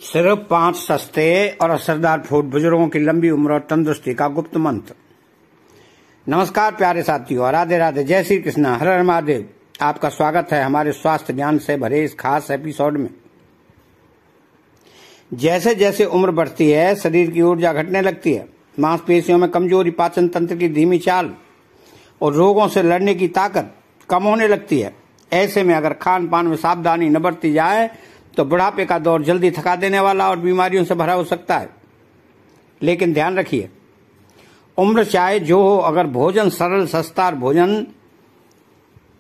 सिर्फ 5 सस्ते और असरदार फूड बुजुर्गों की लंबी उम्र और तंदुरुस्ती का गुप्त मंत्र। नमस्कार प्यारे साथियों, राधे राधे, जय श्री कृष्ण, हर हर महादेव। आपका स्वागत है हमारे स्वास्थ्य ज्ञान से भरे इस खास एपिसोड में। जैसे जैसे उम्र बढ़ती है, शरीर की ऊर्जा घटने लगती है, मांसपेशियों में कमजोरी, पाचन तंत्र की धीमी चाल और रोगों से लड़ने की ताकत कम होने लगती है। ऐसे में अगर खान पान में सावधानी न बरती जाए तो बुढ़ापे का दौर जल्दी थका देने वाला और बीमारियों से भरा हो सकता है। लेकिन ध्यान रखिए, उम्र चाहे जो हो, अगर भोजन सरल, सस्ता और भोजन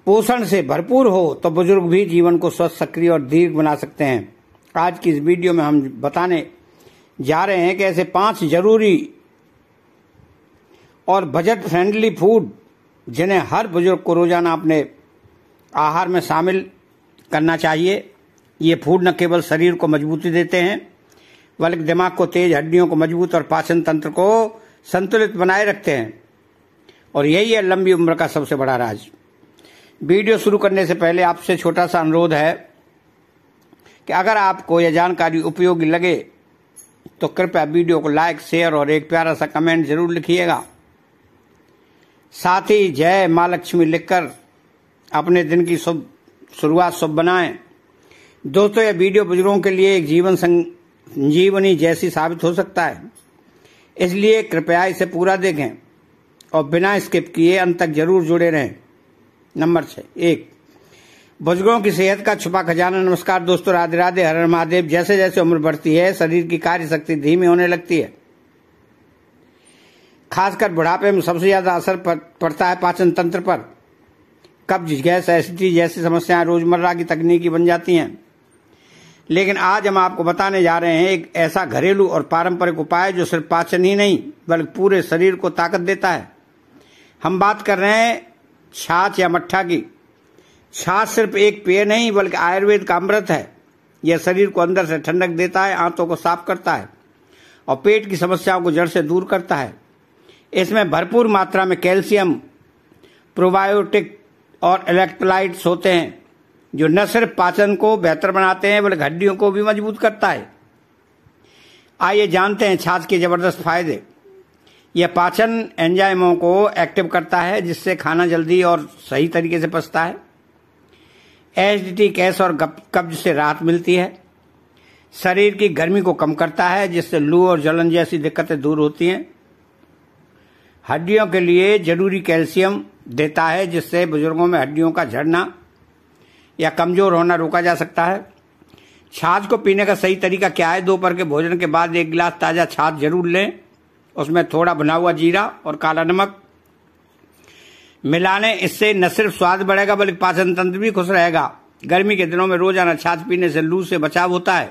पोषण से भरपूर हो तो बुजुर्ग भी जीवन को स्वस्थ, सक्रिय और दीर्घ बना सकते हैं। आज की इस वीडियो में हम बताने जा रहे हैं कि ऐसे 5 जरूरी और बजट फ्रेंडली फूड जिन्हें हर बुजुर्ग को रोजाना अपने आहार में शामिल करना चाहिए। ये फूड न केवल शरीर को मजबूती देते हैं बल्कि दिमाग को तेज, हड्डियों को मजबूत और पाचन तंत्र को संतुलित बनाए रखते हैं। और यही है लंबी उम्र का सबसे बड़ा राज। वीडियो शुरू करने से पहले आपसे छोटा सा अनुरोध है कि अगर आपको यह जानकारी उपयोगी लगे तो कृपया वीडियो को लाइक, शेयर और एक प्यारा सा कमेंट जरूर लिखिएगा। साथ ही जय माँ लक्ष्मी लिखकर अपने दिन की शुरुआत शुभ बनाएं। दोस्तों, यह वीडियो बुजुर्गों के लिए एक जीवन संजीवनी जैसी साबित हो सकता है, इसलिए कृपया इसे पूरा देखें और बिना स्किप किए अंत तक जरूर जुड़े रहें। नंबर 6, 1, बुजुर्गों की सेहत का छुपा खजाना। नमस्कार दोस्तों, राधे राधे, हर हर महादेव। जैसे जैसे उम्र बढ़ती है, शरीर की कार्य शक्ति धीमी होने लगती है। खासकर बुढ़ापे में सबसे ज्यादा असर पड़ता है पाचन तंत्र पर। कब्ज, गैस, एसिडिटी जैसी समस्याएं रोजमर्रा की तकनीकी बन जाती हैं। लेकिन आज हम आपको बताने जा रहे हैं एक ऐसा घरेलू और पारंपरिक उपाय जो सिर्फ पाचन ही नहीं बल्कि पूरे शरीर को ताकत देता है। हम बात कर रहे हैं छाछ या मट्ठा की। छाछ सिर्फ एक पेय नहीं बल्कि आयुर्वेद का अमृत है। यह शरीर को अंदर से ठंडक देता है, आंतों को साफ करता है और पेट की समस्याओं को जड़ से दूर करता है। इसमें भरपूर मात्रा में कैल्शियम, प्रोबायोटिक और इलेक्ट्रोलाइट्स होते हैं जो न सिर्फ पाचन को बेहतर बनाते हैं बल्कि हड्डियों को भी मजबूत करता है। आइए जानते हैं छाछ के जबरदस्त फायदे। यह पाचन एंजाइमों को एक्टिव करता है जिससे खाना जल्दी और सही तरीके से पचता है। एसिडिटी, गैस और कब्ज से राहत मिलती है। शरीर की गर्मी को कम करता है जिससे लू और जलन जैसी दिक्कतें दूर होती हैं। हड्डियों के लिए जरूरी कैल्शियम देता है जिससे बुजुर्गों में हड्डियों का झड़ना या कमजोर होना रोका जा सकता है। छाछ को पीने का सही तरीका क्या है? दोपहर के भोजन के बाद 1 गिलास ताजा छाछ जरूर लें। उसमें थोड़ा भुना हुआ जीरा और काला नमक मिला लें। इससे न सिर्फ स्वाद बढ़ेगा बल्कि पाचन तंत्र भी खुश रहेगा। गर्मी के दिनों में रोजाना छाछ पीने से लू से बचाव होता है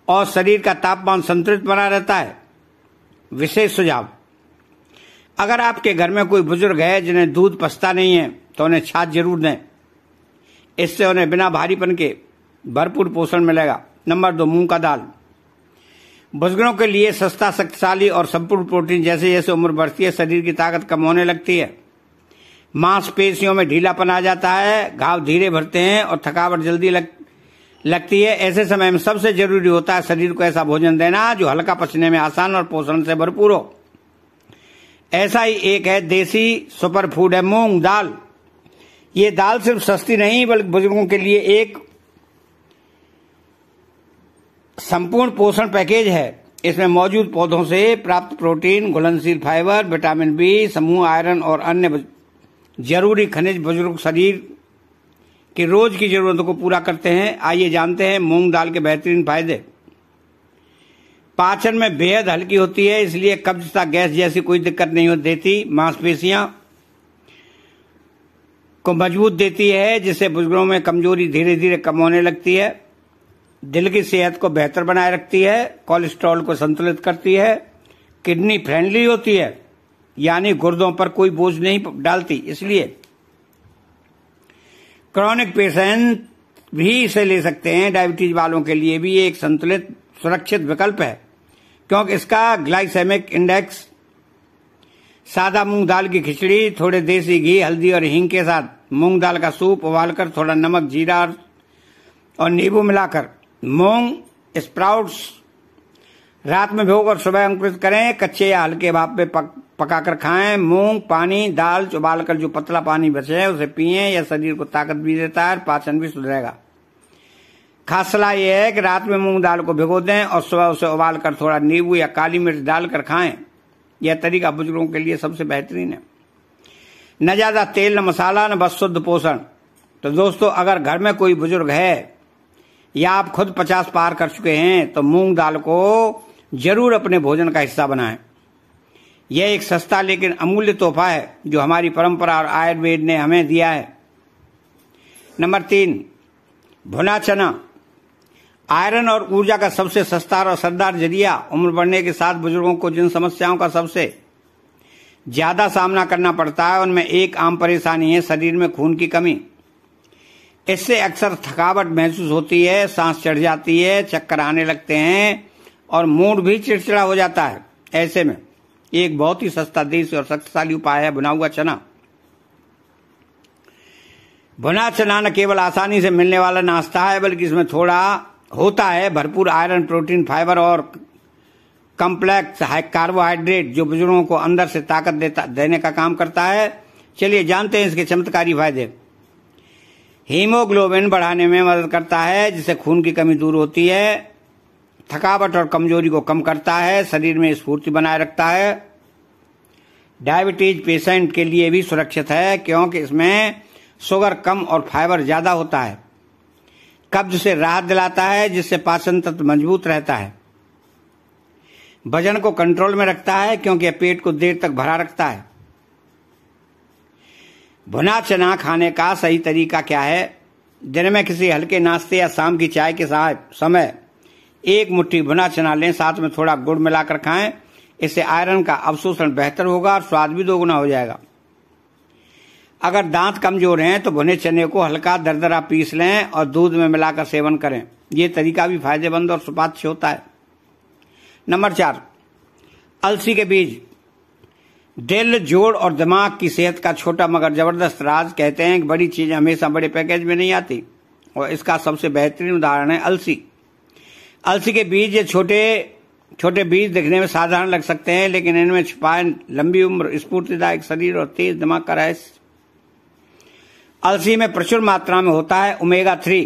और शरीर का तापमान संतुलित बना रहता है। विशेष सुझाव: अगर आपके घर में कोई बुजुर्ग है जिन्हें दूध पचता नहीं है तो उन्हें छाछ जरूर दें। इससे उन्हें बिना भारीपन के भरपूर पोषण मिलेगा। नंबर 2, मूंग का दाल। बुजुर्गों के लिए सस्ता, शक्तिशाली और संपूर्ण प्रोटीन। जैसे जैसे उम्र बढ़ती है, शरीर की ताकत कम होने लगती है, मांसपेशियों में ढीलापन आ जाता है, घाव धीरे भरते हैं और थकावट जल्दी लगती है। ऐसे समय में सबसे जरूरी होता है शरीर को ऐसा भोजन देना जो हल्का, पचने में आसान और पोषण से भरपूर हो। ऐसा ही एक है देसी सुपर फूड है मूंग दाल। ये दाल सिर्फ सस्ती नहीं बल्कि बुजुर्गों के लिए एक संपूर्ण पोषण पैकेज है। इसमें मौजूद पौधों से प्राप्त प्रोटीन, घुलनशील फाइबर, विटामिन बी समूह, आयरन और अन्य जरूरी खनिज बुजुर्ग शरीर की रोज की जरूरतों को पूरा करते हैं। आइए जानते हैं मूंग दाल के बेहतरीन फायदे। पाचन में बेहद हल्की होती है, इसलिए कब्ज तथा गैस जैसी कोई दिक्कत नहीं देती। मांसपेशियां को मजबूत देती है जिससे बुजुर्गों में कमजोरी धीरे धीरे कम होने लगती है। दिल की सेहत को बेहतर बनाए रखती है। कोलेस्ट्रॉल को संतुलित करती है। किडनी फ्रेंडली होती है, यानी गुर्दों पर कोई बोझ नहीं डालती। इसलिए क्रॉनिक पेशेंट भी इसे ले सकते हैं। डायबिटीज वालों के लिए भी एक संतुलित, सुरक्षित विकल्प है क्योंकि इसका ग्लाइसेमिक इंडेक्स। सादा मूंग दाल की खिचड़ी, थोड़े देसी घी, हल्दी और हींग के साथ मूंग दाल का सूप उबालकर थोड़ा नमक, जीरा और नींबू मिलाकर मूंग स्प्राउट्स रात में भिगोकर सुबह अंकुरित करें, कच्चे या हल्के भाप में पकाकर खाएं। मूंग, पानी, दाल उबालकर जो पतला पानी बचे उसे पिएं, यह शरीर को ताकत भी देता है और पाचन भी सुधरेगा। खास सलाह यह है कि रात में मूंग दाल को भिगो दें और सुबह उसे उबालकर थोड़ा नींबू या काली मिर्च डालकर खाएं। यह तरीका बुजुर्गों के लिए सबसे बेहतरीन है। न ज्यादा तेल, न मसाला, न बस शुद्ध पोषण। तो दोस्तों, अगर घर में कोई बुजुर्ग है या आप खुद 50 पार कर चुके हैं तो मूंग दाल को जरूर अपने भोजन का हिस्सा बनाएं। यह एक सस्ता लेकिन अमूल्य तोहफा है जो हमारी परंपरा और आयुर्वेद ने हमें दिया है। नंबर 3, भुना चना। आयरन और ऊर्जा का सबसे सस्ता और असरदार जरिया। उम्र बढ़ने के साथ बुजुर्गों को जिन समस्याओं का सबसे ज्यादा सामना करना पड़ता है उनमें एक आम परेशानी है शरीर में खून की कमी। इससे अक्सर थकावट महसूस होती है, सांस चढ़ जाती है, चक्कर आने लगते हैं और मूड भी चिड़चिड़ा हो जाता है। ऐसे में एक बहुत ही सस्ता, देसी और शक्तिशाली उपाय है भुना हुआ चना। भुना चना न केवल आसानी से मिलने वाला नाश्ता है बल्कि इसमें थोड़ा होता है भरपूर आयरन, प्रोटीन, फाइबर और कॉम्प्लेक्स कार्बोहाइड्रेट जो बुजुर्गों को अंदर से ताकत देने का काम करता है। चलिए जानते हैं इसके चमत्कारी फायदे। हीमोग्लोबिन बढ़ाने में मदद करता है जिससे खून की कमी दूर होती है। थकावट और कमजोरी को कम करता है, शरीर में स्फूर्ति बनाए रखता है। डायबिटीज पेशेंट के लिए भी सुरक्षित है क्योंकि इसमें शुगर कम और फाइबर ज्यादा होता है। कब्ज से राहत दिलाता है जिससे पाचन तंत्र मजबूत रहता है। वजन को कंट्रोल में रखता है क्योंकि यह पेट को देर तक भरा रखता है। भुना चना खाने का सही तरीका क्या है? दिन में किसी हल्के नाश्ते या शाम की चाय के समय एक मुट्ठी भुना चना लें, साथ में थोड़ा गुड़ मिलाकर खाएं। इससे आयरन का अवशोषण बेहतर होगा और स्वाद भी दोगुना हो जाएगा। अगर दांत कमजोर हैं तो भुने चने को हल्का दरदरा पीस लें और दूध में मिलाकर सेवन करें। ये तरीका भी फायदेमंद और सुपाच्य होता है। नंबर 4, अलसी के बीज। दिल, जोड़ और दिमाग की सेहत का छोटा मगर जबरदस्त राज। कहते हैं कि बड़ी चीजें हमेशा बड़े पैकेज में नहीं आती और इसका सबसे बेहतरीन उदाहरण है अलसी। अलसी के बीज, ये छोटे छोटे बीज दिखने में साधारण लग सकते हैं लेकिन इनमें छुपा है लंबी उम्र, स्फूर्तिदायक शरीर और तेज दिमाग का रहस्य। अलसी में प्रचुर मात्रा में होता है ओमेगा 3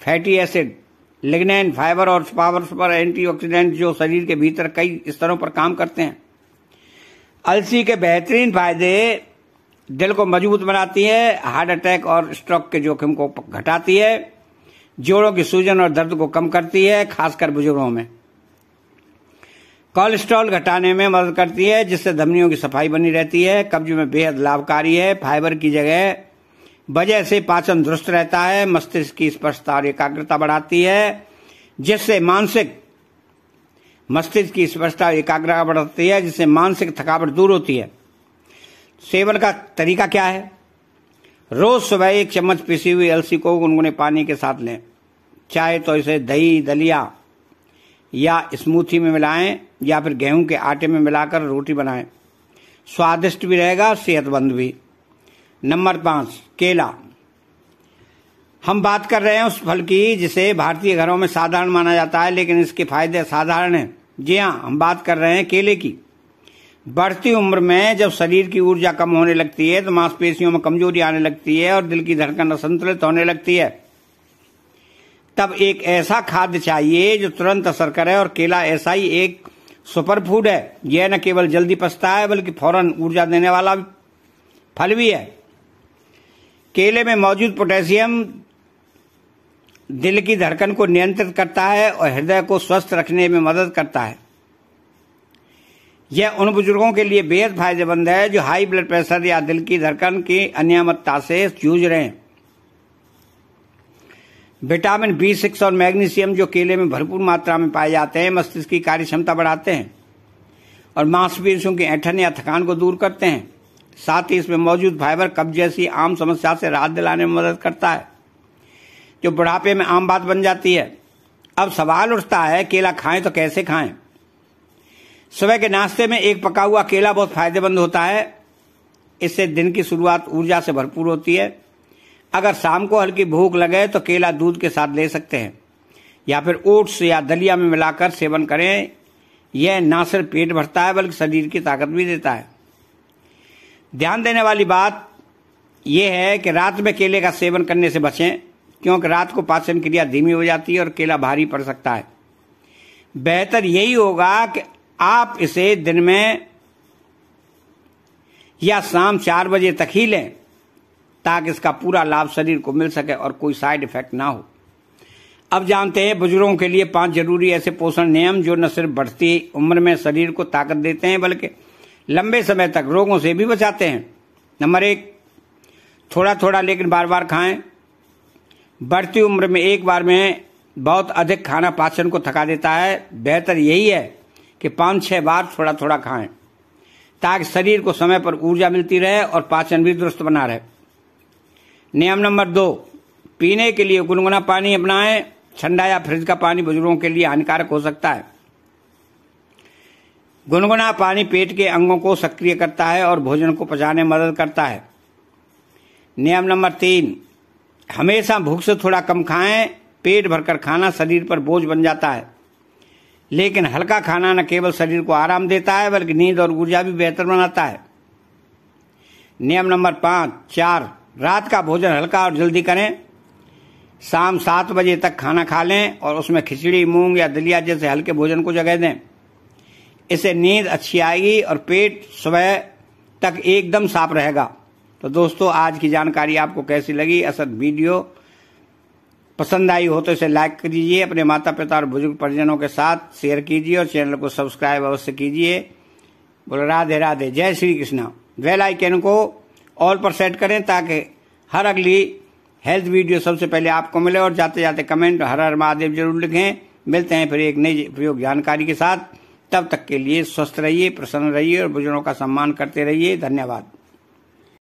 फैटी एसिड, लिग्नैन, फाइबर और पावरफुल एंटीऑक्सीडेंट जो शरीर के भीतर कई स्तरों पर काम करते हैं। अलसी के बेहतरीन फायदे: दिल को मजबूत बनाती है, हार्ट अटैक और स्ट्रोक के जोखिम को घटाती है, जोड़ों की सूजन और दर्द को कम करती है खासकर बुजुर्गों में, कोलेस्ट्रॉल घटाने में मदद करती है जिससे धमनियों की सफाई बनी रहती है, कब्ज में बेहद लाभकारी है, फाइबर की वजह से पाचन दुरुस्त रहता है, मस्तिष्क की स्पष्टता और एकाग्रता बढ़ाती है जिससे मस्तिष्क की स्पष्टता और एकाग्रता बढ़ती है जिससे मानसिक थकावट दूर होती है। सेवन का तरीका क्या है? रोज सुबह 1 चम्मच पिसी हुई अलसी को गुनगुने पानी के साथ लें। चाहे तो इसे दही, दलिया या स्मूथी में मिलाएं या फिर गेहूं के आटे में मिलाकर रोटी बनाएं। स्वादिष्ट भी रहेगा, सेहतमंद भी। नंबर 5, केला। हम बात कर रहे हैं उस फल की जिसे भारतीय घरों में साधारण माना जाता है लेकिन इसके फायदे असाधारण हैं। जी हाँ, हम बात कर रहे हैं केले की। बढ़ती उम्र में जब शरीर की ऊर्जा कम होने लगती है तो मांसपेशियों में कमजोरी आने लगती है और दिल की धड़कन असंतुलित होने लगती है, तब एक ऐसा खाद्य चाहिए जो तुरंत असर करे और केला ऐसा ही एक सुपर फूड है। यह न केवल जल्दी पचता है बल्कि फौरन ऊर्जा देने वाला फल भी है। केले में मौजूद पोटेशियम दिल की धड़कन को नियंत्रित करता है और हृदय को स्वस्थ रखने में मदद करता है। यह उन बुजुर्गों के लिए बेहद फायदेमंद है जो हाई ब्लड प्रेशर या दिल की धड़कन की अनियमितता से जूझ रहे हैं। विटामिन B6 और मैग्नीशियम जो केले में भरपूर मात्रा में पाए जाते हैं मस्तिष्क की कार्य क्षमता बढ़ाते हैं और मांसपेशियों की ऐंठन या थकान को दूर करते हैं। साथ ही इसमें मौजूद फाइबर कब्ज जैसी आम समस्या से राहत दिलाने में मदद करता है जो बुढ़ापे में आम बात बन जाती है। अब सवाल उठता है, केला खाएं तो कैसे खाएं? सुबह के नाश्ते में एक पका हुआ केला बहुत फायदेमंद होता है। इससे दिन की शुरुआत ऊर्जा से भरपूर होती है। अगर शाम को हल्की भूख लगे तो केला दूध के साथ ले सकते हैं या फिर ओट्स या दलिया में मिलाकर सेवन करें। यह न सिर्फ पेट भरता है बल्कि शरीर की ताकत भी देता है। ध्यान देने वाली बात यह है कि रात में केले का सेवन करने से बचें, क्योंकि रात को पाचन क्रिया धीमी हो जाती है और केला भारी पड़ सकता है। बेहतर यही होगा कि आप इसे दिन में या शाम 4 बजे तक ही लें, ताकि इसका पूरा लाभ शरीर को मिल सके और कोई साइड इफेक्ट ना हो। अब जानते हैं बुजुर्गों के लिए 5 जरूरी ऐसे पोषण नियम जो न सिर्फ बढ़ती उम्र में शरीर को ताकत देते हैं बल्कि लंबे समय तक रोगों से भी बचाते हैं। नंबर 1, थोड़ा थोड़ा लेकिन बार बार खाएं। बढ़ती उम्र में एक बार में बहुत अधिक खाना पाचन को थका देता है। बेहतर यही है कि 5-6 बार थोड़ा थोड़ा खाएं, ताकि शरीर को समय पर ऊर्जा मिलती रहे और पाचन भी दुरुस्त बना रहे। नियम नंबर 2, पीने के लिए गुनगुना पानी अपनाएं। ठंडा या फ्रिज का पानी बुजुर्गों के लिए हानिकारक हो सकता है। गुनगुना पानी पेट के अंगों को सक्रिय करता है और भोजन को पचाने में मदद करता है। नियम नंबर 3, हमेशा भूख से थोड़ा कम खाएं। पेट भरकर खाना शरीर पर बोझ बन जाता है, लेकिन हल्का खाना न केवल शरीर को आराम देता है बल्कि नींद और ऊर्जा भी बेहतर बनाता है। नियम नंबर 4, रात का भोजन हल्का और जल्दी करें। शाम 7 बजे तक खाना खा लें और उसमें खिचड़ी, मूंग या दलिया जैसे हल्के भोजन को जगह दें। इससे नींद अच्छी आएगी और पेट सुबह तक एकदम साफ रहेगा। तो दोस्तों, आज की जानकारी आपको कैसी लगी? असल वीडियो पसंद आई हो तो इसे लाइक कीजिए, अपने माता पिता और बुजुर्ग परिजनों के साथ शेयर कीजिए और चैनल को सब्सक्राइब अवश्य कीजिए। बोलो राधे राधे, जय श्री कृष्णा। बेल आइकन को ऑल पर सेट करें ताकि हर अगली हेल्थ वीडियो सबसे पहले आपको मिले। और जाते जाते कमेंट हर हर महादेव जरूर लिखें। मिलते हैं फिर एक नई उपयोग जानकारी के साथ। तब तक के लिए स्वस्थ रहिए, प्रसन्न रहिए और बुजुर्गों का सम्मान करते रहिए। धन्यवाद।